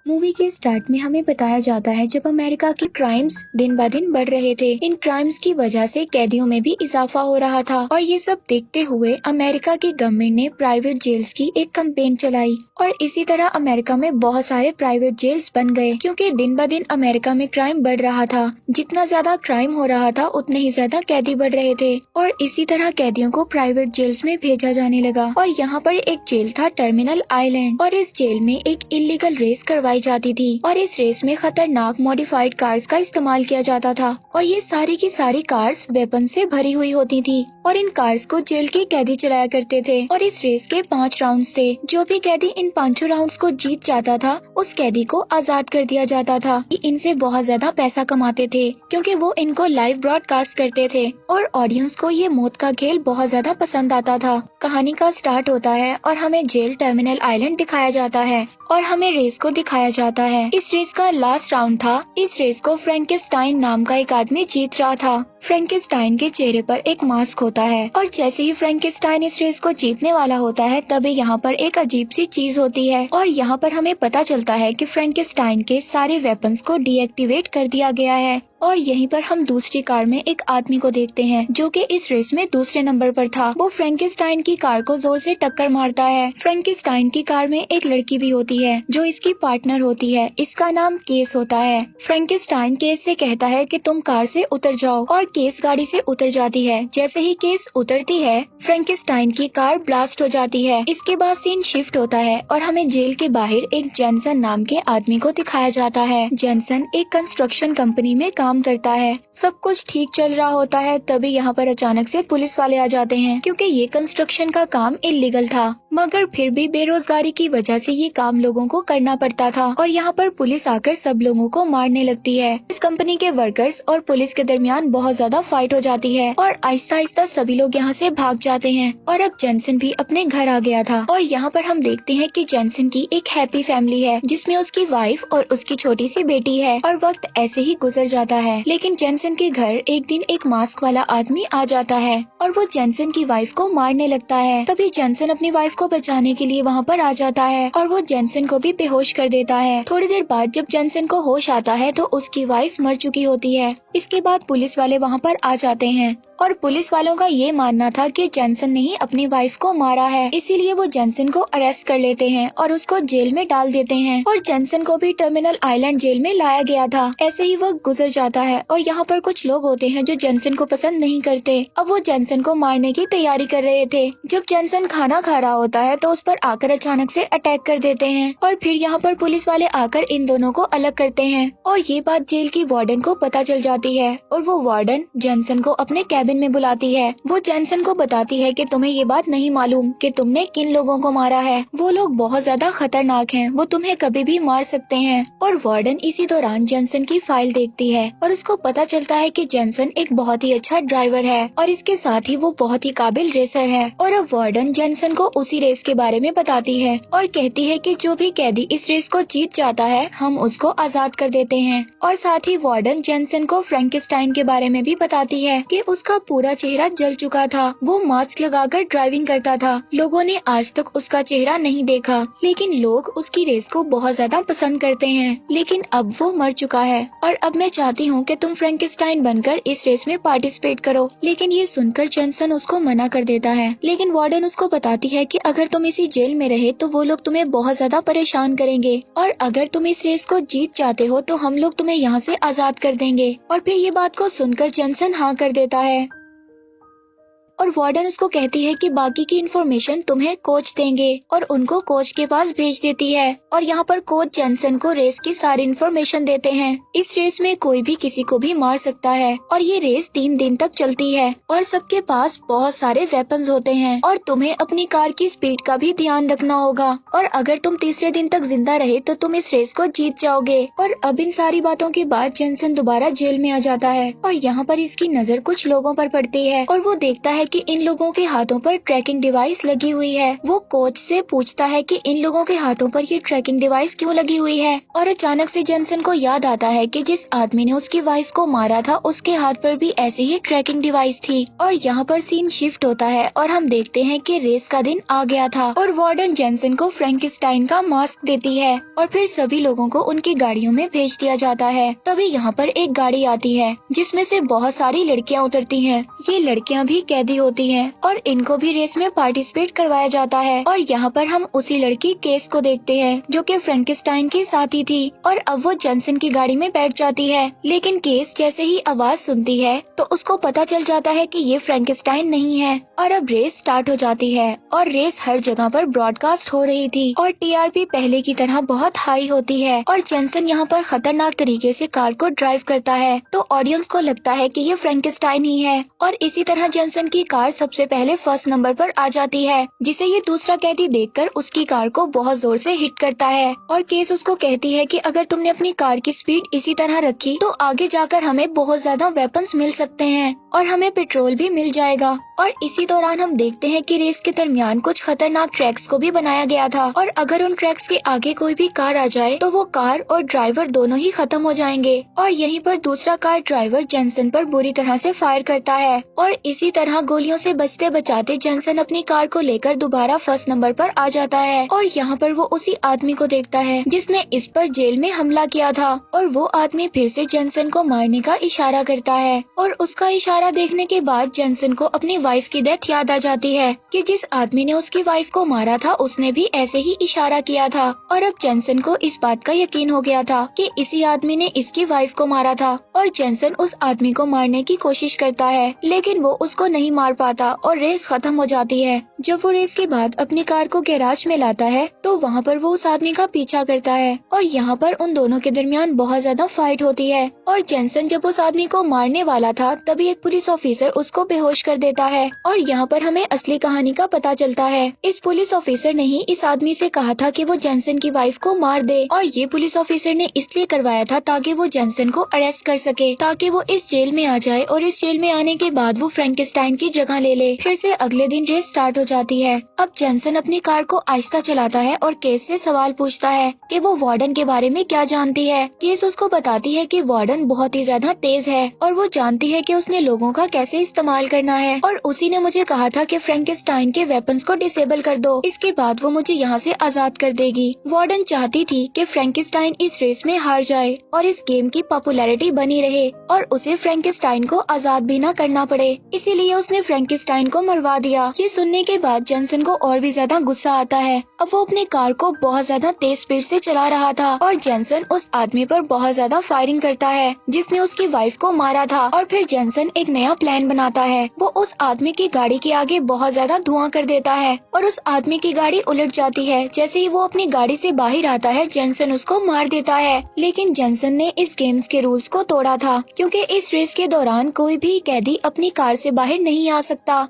Movie के start में हमें बताया जाता है जब अमेरिका के क्राइम्स दिन ब दिन बढ़ रहे थे। इन क्राइम्स की वजह से कैदियों में भी इजाफा हो रहा था और ये सब देखते हुए अमेरिका की गवर्नमेंट ने प्राइवेट जेल्स की एक कैंपेन चलाई और इसी तरह अमेरिका में बहुत सारे प्राइवेट जेल्स बन गए क्योंकि दिन ब दिन अमेरिका में क्राइम बढ़ रहा था। जितना ज्यादा क्राइम हो रहा था उतने ही ज्यादा कैदी बढ़ रहे थे और इसी तरह कैदियों को प्राइवेट जेल्स में भेजा जाने लगा। और यहाँ पर एक जेल था टर्मिनल आइलैंड और इस जेल में एक इलीगल रेस करवाई जाती थी और इस रेस में खतरनाक मॉडिफाइड कार्स का इस्तेमाल किया जाता था और ये सारी की सारी कार्स वेपन से भरी हुई होती थी और इन कार्स को जेल के कैदी चलाया करते थे। और इस रेस के 5 राउंड्स थे। जो भी कैदी इन 5 राउंड्स को जीत जाता था उस कैदी को आजाद कर दिया जाता था। इनसे बहुत ज्यादा पैसा कमाते थे क्योंकि वो इनको लाइव ब्रॉडकास्ट करते थे और ऑडियंस को ये मौत का खेल बहुत ज्यादा पसंद आता था। कहानी का स्टार्ट होता है और हमें जेल टर्मिनल आइलैंड दिखाया जाता है और हमें रेस को दिखाया जाता है। इस रेस का लास्ट राउंड था। इस रेस को फ्रैंकेस्टाइन नाम का एक आदमी जीत रहा था। फ्रैंकेस्टाइन के चेहरे पर एक मास्क होता है और जैसे ही फ्रैंकेस्टाइन इस रेस को जीतने वाला होता है तभी यहाँ पर एक अजीब सी चीज होती है और यहाँ पर हमें पता चलता है कि फ्रैंकेस्टाइन के सारे वेपन्स को डीएक्टिवेट कर दिया गया है। और यहीं पर हम दूसरी कार में एक आदमी को देखते हैं जो कि इस रेस में दूसरे नंबर पर था। वो फ्रैंकेस्टाइन की कार को जोर से टक्कर मारता है। फ्रैंकेस्टाइन की कार में एक लड़की भी होती है जो इसकी पार्टनर होती है। इसका नाम केस होता है। फ्रैंकेस्टाइन केस से कहता है कि तुम कार से उतर जाओ और केस गाड़ी से उतर जाती है। जैसे ही केस उतरती है फ्रैंकेस्टाइन की कार ब्लास्ट हो जाती है। इसके बाद सीन शिफ्ट होता है और हमें जेल के बाहर एक जेनसन नाम के आदमी को दिखाया जाता है। जेनसन एक कंस्ट्रक्शन कंपनी में काम करता है। सब कुछ ठीक चल रहा होता है तभी यहाँ पर अचानक से पुलिस वाले आ जाते हैं क्योंकि ये कंस्ट्रक्शन का काम इलीगल था मगर फिर भी बेरोजगारी की वजह से ये काम लोगों को करना पड़ता था और यहाँ पर पुलिस आकर सब लोगों को मारने लगती है। इस कंपनी के वर्कर्स और पुलिस के दरमियान बहुत ज्यादा फाइट हो जाती है और आहिस्ता आहिस्ता सभी लोग यहाँ से भाग जाते हैं और अब जेनसन भी अपने घर आ गया था। और यहाँ पर हम देखते हैं कि जेनसन की एक हैप्पी फैमिली है जिसमें उसकी वाइफ और उसकी छोटी सी बेटी है और वक्त ऐसे ही गुजर जाता है। लेकिन जेनसन के घर एक दिन एक मास्क वाला आदमी आ जाता है और वो जेनसन की वाइफ को मारने लगता है। तभी जेनसन अपनी वाइफ को बचाने के लिए वहाँ पर आ जाता है और वो जेनसन को भी बेहोश कर देता है। थोड़ी देर बाद जब जेनसन को होश आता है तो उसकी वाइफ मर चुकी होती है। इसके बाद पुलिस वाले वहाँ पर आ जाते हैं और पुलिस वालों का ये मानना था कि जेनसन ने ही अपनी वाइफ को मारा है, इसीलिए वो जेनसन को अरेस्ट कर लेते हैं और उसको जेल में डाल देते हैं। और जेनसन को भी टर्मिनल आइलैंड जेल में लाया गया था। ऐसे ही वक्त गुजर जाता है और यहाँ पर कुछ लोग होते हैं जो जेनसन को पसंद नहीं करते। अब वो जेनसन को मारने की तैयारी कर रहे थे। जब जेनसन खाना खा रहा होता है तो उस पर आकर अचानक से अटैक कर देते हैं और फिर यहाँ पर पुलिस वाले आकर इन दोनों को अलग करते हैं और ये बात जेल की वार्डन को पता चल जाती है और वो वार्डन जेनसन को अपने कैबिन में बुलाती है। वो जेनसन को बताती है कि तुम्हें ये बात नहीं मालूम कि तुमने किन लोगों को मारा है। वो लोग बहुत ज्यादा खतरनाक हैं, वो तुम्हें कभी भी मार सकते हैं। और वार्डन इसी दौरान जेनसन की फाइल देखती है और उसको पता चलता है कि जेनसन एक बहुत ही अच्छा ड्राइवर है और इसके साथ ही वो बहुत ही काबिल रेसर है। और अब वार्डन जेनसन को उसी रेस के बारे में बताती है और कहती है कि जो भी कैदी इस रेस को जीत जाता है हम उसको आजाद कर देते हैं। और साथ ही वार्डन जेनसन को फ्रैंकेस्टाइन के बारे में भी बताती है कि उसका पूरा चेहरा जल चुका था। वो मास्क लगाकर ड्राइविंग करता था। लोगों ने आज तक उसका चेहरा नहीं देखा लेकिन लोग उसकी रेस को बहुत ज्यादा पसंद करते हैं। लेकिन अब वो मर चुका है और अब मैं चाहती हूँ कि तुम फ्रैंकेस्टाइन बनकर इस रेस में पार्टिसिपेट करो। लेकिन ये सुनकर जेनसन उसको मना कर देता है। लेकिन वार्डन उसको बताती है कि अगर तुम इसी जेल में रहे तो वो लोग तुम्हें बहुत ज्यादा परेशान करेंगे और अगर तुम इस रेस को जीत जाते हो तो हम लोग तुम्हें यहाँ से आजाद कर देंगे। और फिर ये बात को सुनकर जेनसन हाँ कर देता है और वार्डन उसको कहती है कि बाकी की इन्फॉर्मेशन तुम्हें कोच देंगे और उनको कोच के पास भेज देती है। और यहाँ पर कोच जेनसन को रेस की सारी इन्फॉर्मेशन देते हैं। इस रेस में कोई भी किसी को भी मार सकता है और ये रेस 3 दिन तक चलती है और सबके पास बहुत सारे वेपन्स होते हैं और तुम्हें अपनी कार की स्पीड का भी ध्यान रखना होगा और अगर तुम तीसरे दिन तक जिंदा रहे तो तुम इस रेस को जीत जाओगे। और अब इन सारी बातों के बाद जेनसन दोबारा जेल में आ जाता है और यहाँ पर इसकी नजर कुछ लोगों पर पड़ती है और वो देखता है कि इन लोगों के हाथों पर ट्रैकिंग डिवाइस लगी हुई है। वो कोच से पूछता है कि इन लोगों के हाथों पर ये ट्रैकिंग डिवाइस क्यों लगी हुई है और अचानक से जेनसन को याद आता है कि जिस आदमी ने उसकी वाइफ को मारा था उसके हाथ पर भी ऐसी ही ट्रैकिंग डिवाइस थी। और यहाँ पर सीन शिफ्ट होता है और हम देखते हैं कि रेस का दिन आ गया था और वार्डन जेनसन को फ्रैंकेनस्टाइन का मास्क देती है और फिर सभी लोगों को उनकी गाड़ियों में भेज दिया जाता है। तभी यहाँ पर एक गाड़ी आती है जिसमें से बहुत सारी लड़कियाँ उतरती हैं। ये लड़कियाँ भी कैदी होती हैं और इनको भी रेस में पार्टिसिपेट करवाया जाता है। और यहाँ पर हम उसी लड़की केस को देखते हैं जो कि फ्रैंकेनस्टाइन की साथी थी और अब वो जेनसन की गाड़ी में बैठ जाती है। लेकिन केस जैसे ही आवाज सुनती है तो उसको पता चल जाता है कि ये फ्रैंकेनस्टाइन नहीं है और अब रेस स्टार्ट हो जाती है और रेस हर जगह पर ब्रॉडकास्ट हो रही थी और टीआरपी पहले की तरह बहुत हाई होती है और जेनसन यहाँ पर खतरनाक तरीके से कार को ड्राइव करता है तो ऑडियंस को लगता है कि ये फ्रैंकेनस्टाइन ही है और इसी तरह जेनसन की कार सबसे पहले फर्स्ट नंबर पर आ जाती है जिसे ये दूसरा कैदी देखकर उसकी कार को बहुत जोर से हिट करता है और केस उसको कहती है कि अगर तुमने अपनी कार की स्पीड इसी तरह रखी तो आगे जाकर हमें बहुत ज्यादा वेपन्स मिल सकते हैं और हमें पेट्रोल भी मिल जाएगा। और इसी दौरान हम देखते हैं कि रेस के दरमियान कुछ खतरनाक ट्रैक्स को भी बनाया गया था और अगर उन ट्रैक्स के आगे कोई भी कार आ जाए तो वो कार और ड्राइवर दोनों ही खत्म हो जाएंगे और यहीं पर दूसरा कार ड्राइवर जेनसन पर बुरी तरह से फायर करता है और इसी तरह गोलियों से बचते बचाते जेनसन अपनी कार को लेकर दोबारा फर्स्ट नंबर पर आ जाता है और यहाँ पर वो उसी आदमी को देखता है जिसने इस पर जेल में हमला किया था और वो आदमी फिर से जेनसन को मारने का इशारा करता है और उसका इशारा देखने के बाद जेनसन को अपनी वाइफ की डेथ याद आ जाती है कि जिस आदमी ने उसकी वाइफ को मारा था उसने भी ऐसे ही इशारा किया था और अब जेनसन को इस बात का यकीन हो गया था कि इसी आदमी ने इसकी वाइफ को मारा था और जेनसन उस आदमी को मारने की कोशिश करता है लेकिन वो उसको नहीं मार पाता और रेस खत्म हो जाती है। जब वो रेस के बाद अपनी कार को गैराज में लाता है तो वहाँ पर वो उस आदमी का पीछा करता है और यहाँ पर उन दोनों के दरमियान बहुत ज्यादा फाइट होती है और जेनसन जब उस आदमी को मारने वाला था तभी एक पुलिस ऑफिसर उसको बेहोश कर देता है और यहाँ पर हमें असली कहानी का पता चलता है। इस पुलिस ऑफिसर ने ही इस आदमी से कहा था कि वो जेनसन की वाइफ को मार दे और ये पुलिस ऑफिसर ने इसलिए करवाया था ताकि वो जेनसन को अरेस्ट कर सके ताकि वो इस जेल में आ जाए और इस जेल में आने के बाद वो फ्रैंकेनस्टाइन की जगह ले ले। फिर से अगले दिन रेस स्टार्ट हो जाती है। अब जेनसन अपनी कार को आहिस्ता चलाता है और केस से सवाल पूछता है कि वो वार्डन के बारे में क्या जानती है। केस उसको बताती है कि वार्डन बहुत ही ज्यादा तेज है और वो जानती है कि उसने लोगों का कैसे इस्तेमाल करना है और उसी ने मुझे कहा था कि फ्रैंकेनस्टाइन के वेपन्स को डिसेबल कर दो, इसके बाद वो मुझे यहाँ से आजाद कर देगी। वार्डन चाहती थी कि फ्रैंकेनस्टाइन इस रेस में हार जाए और इस गेम की पॉपुलैरिटी बनी रहे और उसे फ्रैंकेनस्टाइन को आजाद भी न करना पड़े, इसीलिए उसने फ्रैंकेनस्टाइन को मरवा दिया। ये सुनने के बाद जेनसन को और भी ज्यादा गुस्सा आता है। अब वो अपनी कार को बहुत ज्यादा तेज स्पीड से चला रहा था और जेनसन उस आदमी पर बहुत ज्यादा फायरिंग करता है जिसने उसकी वाइफ को मारा था और फिर जेनसन एक नया प्लान बनाता है। वो उस आदमी की गाड़ी के आगे बहुत ज्यादा धुआं कर देता है और उस आदमी की गाड़ी उलट जाती है। जैसे ही वो अपनी गाड़ी से बाहर आता है जेनसन उसको मार देता है, लेकिन जेनसन ने इस गेम्स के रूल्स को तोड़ा था क्योंकि इस रेस के दौरान कोई भी कैदी अपनी कार से बाहर नहीं आ सकता।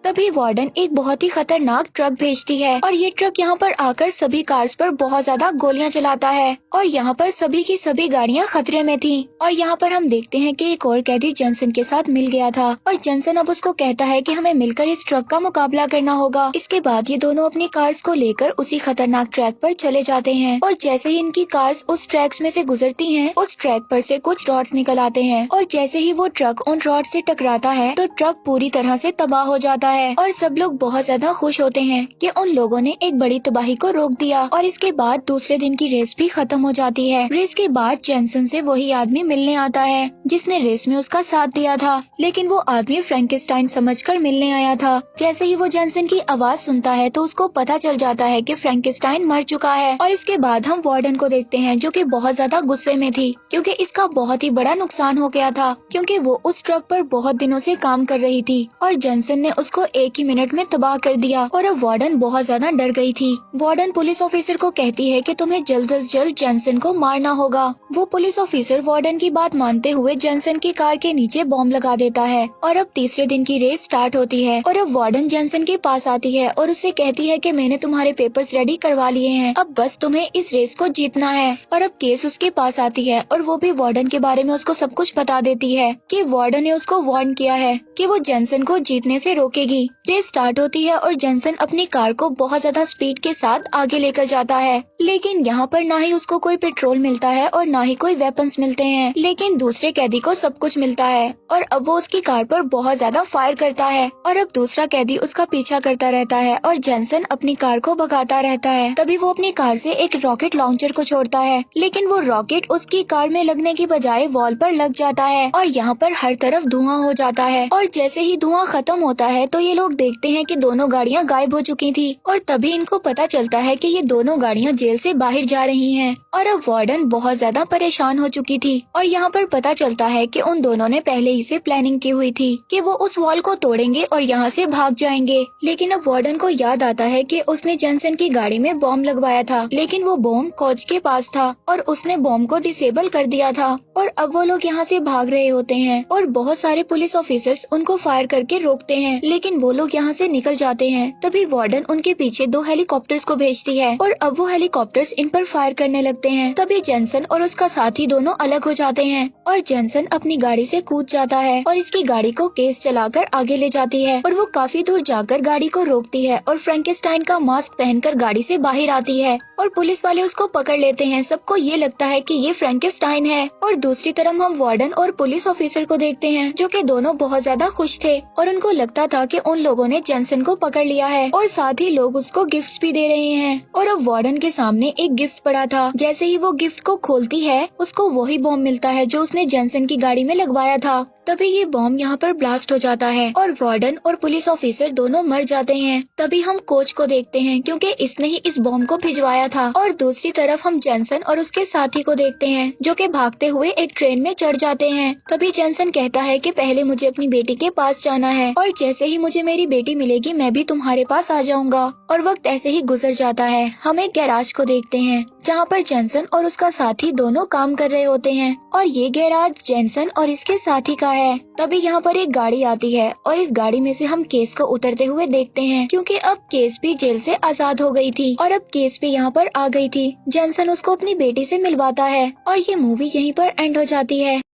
तभी वार्डन एक बहुत ही खतरनाक ट्रक भेजती है और ये ट्रक यहाँ पर आकर सभी कार्स पर बहुत ज्यादा गोलियां चलाता है और यहाँ पर सभी की सभी गाड़ियाँ खतरे में थी। और यहाँ पर हम देखते हैं कि एक और कैदी जेनसन के साथ मिल गया था और जेनसन अब उसको कहता है कि हमें मिलकर इस ट्रक का मुकाबला करना होगा। इसके बाद ये दोनों अपनी कार्स को लेकर उसी खतरनाक ट्रैक पर चले जाते हैं और जैसे ही इनकी कार्स उस ट्रैक्स में से गुजरती हैं, उस ट्रैक पर से कुछ रॉड्स निकल आते हैं और जैसे ही वो ट्रक उन रॉड से टकराता है तो ट्रक पूरी तरह से तबाह हो जाता है और सब लोग बहुत ज्यादा खुश होते हैं कि उन लोगों ने एक बड़ी तबाही को रोक दिया। और इसके बाद दूसरे दिन की रेस भी खत्म हो जाती है। रेस के बाद जेनसन से वही आदमी मिलने आता है जिसने रेस में उसका साथ दिया था, लेकिन वो आदमी फ्रैंकेनस्टाइन समझकर मिलने आया था। जैसे ही वो जेनसन की आवाज सुनता है तो उसको पता चल जाता है कि फ्रैंकेनस्टाइन मर चुका है। और इसके बाद हम वार्डन को देखते हैं जो कि बहुत ज्यादा गुस्से में थी क्योंकि इसका बहुत ही बड़ा नुकसान हो गया था क्योंकि वो उस ट्रक पर बहुत दिनों से काम कर रही थी और जेनसन ने उसको एक ही मिनट में तबाह कर दिया और अब वार्डन बहुत ज्यादा डर गई थी। वार्डन पुलिस ऑफिसर को कहती है कि तुम्हें जल्द से जल्द जेनसन को मारना होगा। वो पुलिस ऑफिसर वार्डन की बात मानते हुए जेनसन की कार के नीचे बॉम्ब लगा देता है और अब तीसरे दिन की रेस स्टार्ट होती है और अब वार्डन जेनसन के पास आती है और उससे कहती है कि मैंने तुम्हारे पेपर्स रेडी करवा लिए हैं, अब बस तुम्हें इस रेस को जीतना है। और अब केस उसके पास आती है और वो भी वार्डन के बारे में उसको सब कुछ बता देती है कि वार्डन ने उसको वार्न किया है कि वो जेनसन को जीतने से रोकेगी। रेस स्टार्ट होती है और जेनसन अपनी कार को बहुत ज्यादा स्पीड के साथ आगे लेकर जाता है, लेकिन यहाँ पर ना ही उसको कोई पेट्रोल मिलता है और ना ही कोई वेपन्स मिलते हैं, लेकिन दूसरे कैदी को सब कुछ मिलता है और अब वो उसकी कार पर बहुत ज्यादा फायर करता है और अब दूसरा कैदी उसका पीछा करता रहता है और जेनसन अपनी कार को भगाता रहता है। तभी वो अपनी कार से एक रॉकेट लॉन्चर को छोड़ता है, लेकिन वो रॉकेट उसकी कार में लगने की बजाय वॉल पर लग जाता है और यहाँ पर हर तरफ धुआं हो जाता है। और जैसे ही धुआं खत्म होता है तो ये लोग देखते हैं कि दोनों गाड़ियाँ गायब हो चुकी थी और तभी इनको पता चलता है कि ये दोनों गाड़ियाँ जेल से बाहर जा रही हैं और अब वार्डन बहुत ज्यादा परेशान हो चुकी थी। और यहाँ पर पता चलता है कि उन दोनों ने पहले ही से प्लानिंग की हुई थी कि वो उस वॉल को तोड़ेंगे और यहाँ से भाग जाएंगे, लेकिन अब वार्डन को याद आता है कि उसने जेनसन की गाड़ी में बॉम्ब लगवाया था, लेकिन वो बॉम्ब कोच के पास था और उसने बॉम्ब को डिसेबल कर दिया था और अब वो लोग यहाँ से भाग रहे होते हैं और बहुत सारे पुलिस ऑफिसर्स उनको फायर करके रोकते हैं, लेकिन वो लोग यहाँ से निकल जाते हैं। तभी वार्डन उनके पीछे 2 हेलीकॉप्टर्स को भेजती है और अब वो हेलीकॉप्टर्स इन पर फायर करने लगते हैं। तभी जेनसन और उसका साथी दोनों अलग हो जाते हैं और जेनसन अपनी गाड़ी से कूद जाता है और इसकी गाड़ी को केस चलाकर आगे ले जाती है और वो काफी दूर जाकर गाड़ी को रोकती है और फ्रैंकेस्टाइन का मास्क पहनकर गाड़ी से बाहर आती है और पुलिस वाले उसको पकड़ लेते हैं। सबको ये लगता है कि ये फ्रैंकेस्टाइन है और दूसरी तरफ हम वार्डन और पुलिस ऑफिसर को देखते हैं जो कि दोनों बहुत ज्यादा खुश थे और उनको लगता था कि उन लोगों ने जेनसन को पकड़ लिया है और साथ ही लोग उसको गिफ्ट्स भी दे रहे हैं। और अब वार्डन के सामने एक गिफ्ट पड़ा था। जैसे ही वो गिफ्ट को खोलती है उसको वही बॉम्ब मिलता है जो उसने जेनसन की गाड़ी में लगवाया था। तभी ये बॉम्ब यहाँ पर ब्लास्ट हो जाता है और वार्डन और पुलिस ऑफिसर दोनों मर जाते हैं। तभी हम कोच को देखते हैं क्योंकि इसने ही इस बॉम्ब को भिजवाया था और दूसरी तरफ हम जेनसन और उसके साथी को देखते हैं जो कि भागते हुए एक ट्रेन में चढ़ जाते हैं। तभी जेनसन कहता है कि पहले मुझे अपनी बेटी के पास जाना है और जैसे ही मुझे मेरी बेटी मिलेगी मैं भी तुम्हारे पास आ जाऊंगा। और वक्त ऐसे ही गुजर जाता है। हम एक गैराज को देखते हैं जहाँ पर जेनसन और उसका साथी दोनों काम कर रहे होते हैं और ये गैराज जेनसन और इसके साथी का है। तभी यहाँ पर एक गाड़ी आती है और इस गाड़ी में से हम केस को उतरते हुए देखते हैं क्योंकि अब केस भी जेल से आजाद हो गई थी और अब केस भी यहाँ पर आ गई थी। जेनसन उसको अपनी बेटी से मिलवाता है और ये मूवी यहीं पर एंड हो जाती है।